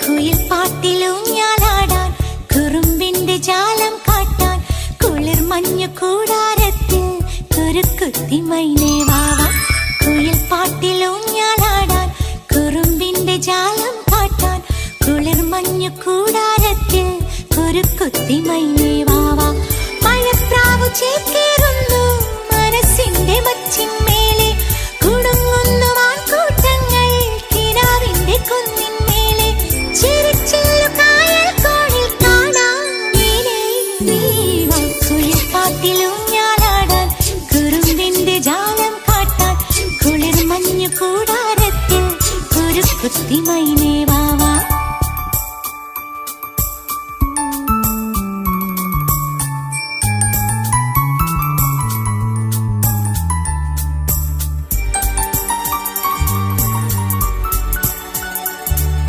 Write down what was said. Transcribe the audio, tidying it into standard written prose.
കുയിൽ പാട്ടിലൂഞ്ഞാലാടാൻ കുറുമ്പിന്റെ ജാലം കാട്ടാൻ കുളിർ മഞ്ഞു കൂടാരത്തിൽ കുരുക്കുത്തി മൈനേ വാവാ. കുയിൽ പാട്ടിലൂഞ്ഞാലാടാൻ കുറുമ്പിന്റെ ജാലം കാട്ടാൻ കുളിർ മഞ്ഞു കൂടാരത്തിൽ കുരുക്കുത്തി മൈനേ വാവാ. മഴപ്രാവു ചേർക്കെ